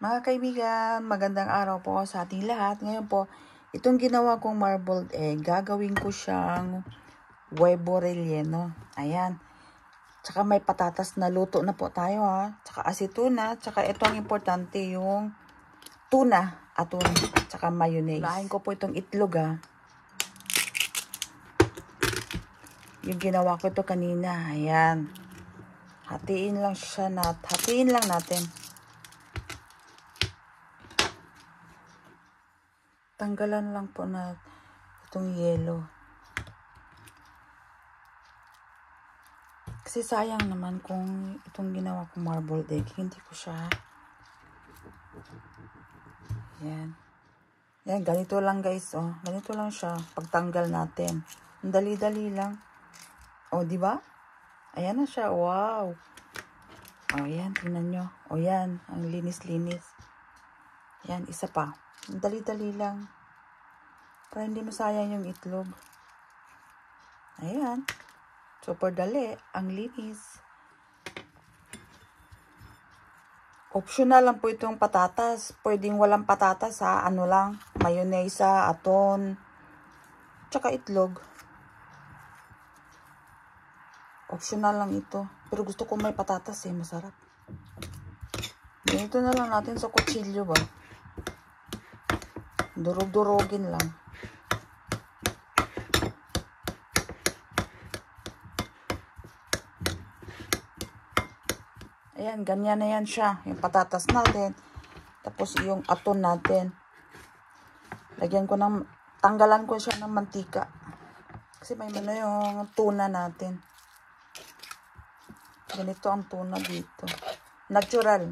Mga kaibigan, magandang araw po sa ating lahat. Ngayon po, itong ginawa kong marbled egg, gagawin ko siyang huevo relleno. Ayan. Tsaka may patatas na luto na po tayo ha. Tsaka asituna. Tsaka ito ang importante, yung tuna, atun, tsaka mayonnaise. Lahain ko po itong itlog ha. Yung ginawa ko ito kanina. Ayan. Hatiin lang natin. Tanggalan lang po na itong yelo. Kasi sayang naman kung itong ginawa kong marbled egg, hindi ko siya. Yan. Yan, ganito lang guys, oh. Ganito lang siya pagtanggal natin. Ang dali-dali lang. Oh, di ba? Ayan na siya. Wow. Oh, yan, tingnan nyo. Oh, yan, ang linis-linis. Yan, isa pa. Ang dali-dali lang. Para hindi masayang yung itlog. Ayan. Super dali. Ang linis. Optional lang po itong patatas. Pwedeng walang patatas ha. Ano lang. Mayonnaise, aton. Tsaka itlog. Optional lang ito. Pero gusto ko may patatas eh. Masarap. Ganito na lang natin sa kutsilyo ba. Durog-durogin lang. Ayan, ganyan na yan siya. Yung patatas natin. Tapos yung aton natin. Tanggalan ko siya ng mantika. Kasi may ano yung tuna natin. Ganito ang tuna dito. Natural.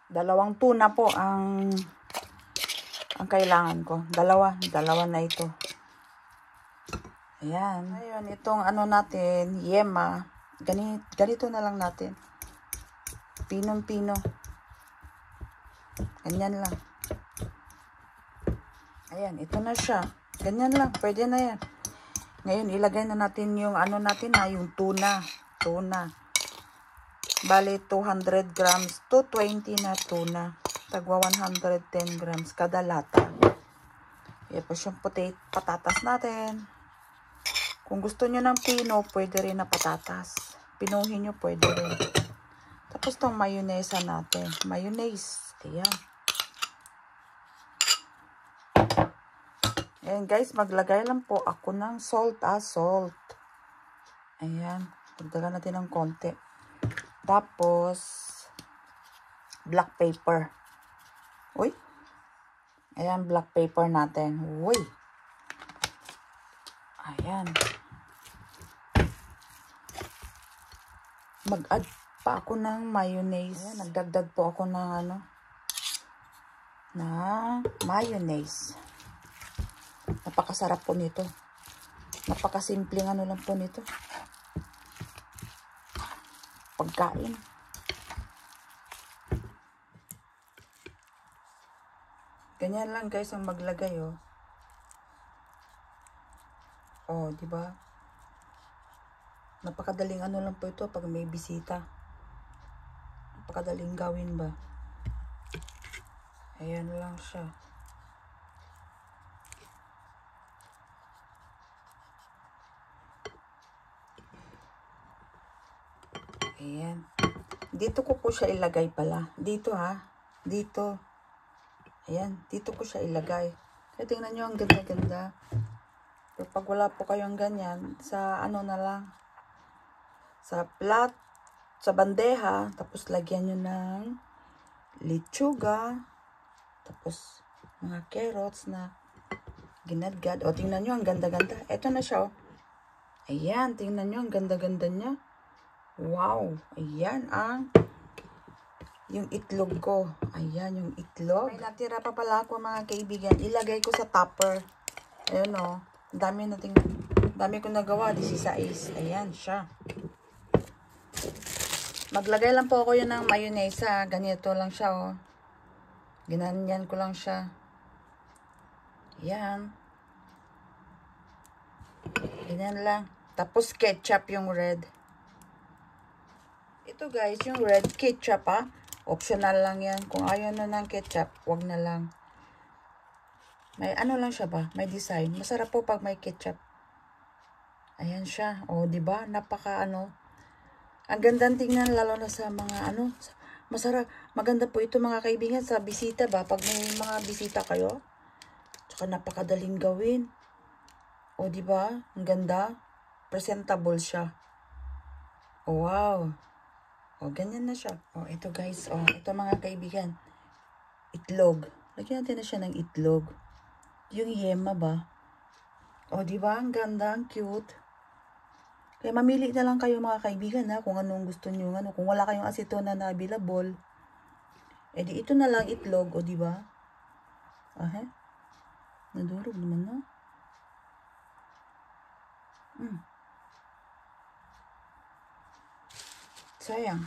Dalawang tuna po ang kailangan ko. Dalawa na ito. Ayan. Ngayon, itong ano natin, yema. Ganito na lang natin. Pinong-pino. Ganyan lang. Ayan, ito na siya. Ganyan lang, pwede na yan. Ngayon, ilagay na natin yung ano natin ha, yung tuna. Bale, 200 grams to 20 na tuna. Tagwa 110 grams kada lata. Tapos yung patatas natin. Kung gusto nyo ng pino, pwede rin na patatas. Pinuhin nyo, pwede rin. Tapos itong mayonnaise natin. Mayonnaise. Ayan. Ayan guys, maglagay lang po ako ng salt. Salt. Ayan. Dagdagan natin ng konti. Tapos, black pepper. Uy. Ayan, black pepper natin. Uy. Ayan. Mag-add pa ako ng mayonnaise. Ayan, nagdagdag po ako ng mayonnaise. Napakasarap po nito. Napakasimpleng lang po nito. Pagkain. Ganyan lang guys ang maglagay oh. Oh, di ba? Napakadaling lang po ito pag may bisita. Napakadaling gawin ba? Ayan lang siya. Ayan. Dito ko po siya ilagay pala. Dito ha. Dito. Ayan. Dito ko siya ilagay. Kaya tingnan nyo ang ganda-ganda. Pero pag wala po kayong ganyan, sa ano na lang. Sa plat. Sa bandeha. Tapos lagyan nyo ng lechuga. Tapos mga carrots na ginadgad. O tingnan nyo ang ganda-ganda. Ito na siya o. Ayan. Tingnan nyo ang ganda-ganda niya. Wow! Ayan yung itlog ko. Ayan yung itlog. May natira pa pala ako mga kaibigan. Ilagay ko sa tupper. Ayan o. Dami ko nagawa. 16. Ayan siya. Maglagay lang po ako yun ng mayonnaise ha. Ganito lang siya o. Ginanyan ko lang siya. Ayan. Ganyan lang. Tapos ketchup yung red. Ito guys, yung red ketchup Optional lang yan. Kung ayaw na ng ketchup, wag na lang. May ano lang siya ba? May design. Masarap po pag may ketchup. Ayan siya. O, diba? Napaka ano. Ang gandang tingnan lalo na sa mga ano. Masarap. Maganda po ito mga kaibigan sa bisita ba? Pag may mga bisita kayo. Tsaka napakadaling gawin. O, diba? Ang ganda. Presentable siya. O, wow. O, ganyan na siya. O, ito guys. O, ito mga kaibigan. Itlog. Lagyan natin na siya ng itlog. Yung yema ba? O, diba? Ang ganda. Ang cute. Kaya mamili na lang kayo mga kaibigan kung anong gusto nyo. Kung wala kayong acetona na available, edi ito na lang itlog. O, diba? Nadurog naman na. Sayang.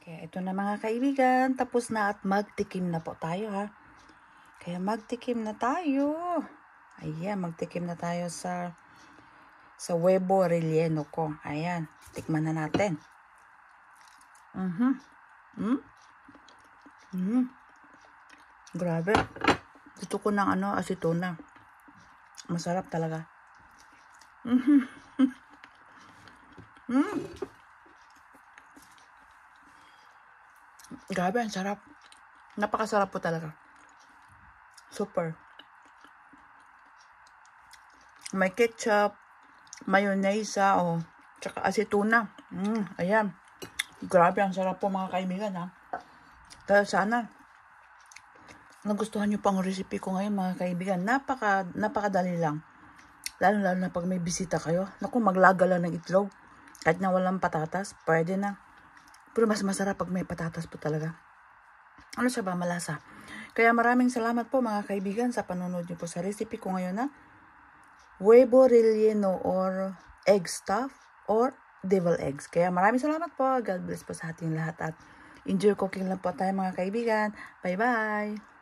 Kaya ito na mga kaibigan. Tapos na at magtikim na po tayo Kaya magtikim na tayo. Ayan, magtikim na tayo sa huevo relleno ko. Ayan, tikman na natin. Grabe. Gusto ko ng acetona. Masarap talaga. Grabe, ang sarap. Napakasarap po talaga. Super. May ketchup, mayonnaise, tsaka acetona. Ayan. Grabe, ang sarap po mga kaibigan Kaya sana nagustuhan nyo pang recipe ko ngayon mga kaibigan. Napakadali lang. Lalo na pag may bisita kayo. Naku, maglaga lang ng itlog. Kahit na walang patatas, pwede na. Pero mas masarap pag may patatas po talaga. Ano siya ba? Malasa. Kaya maraming salamat po mga kaibigan sa panonood nyo po sa recipe ko ngayon huevo relleno or egg stuff or devil eggs. Kaya maraming salamat po. God bless po sa ating lahat at enjoy cooking lang po tayo mga kaibigan. Bye-bye!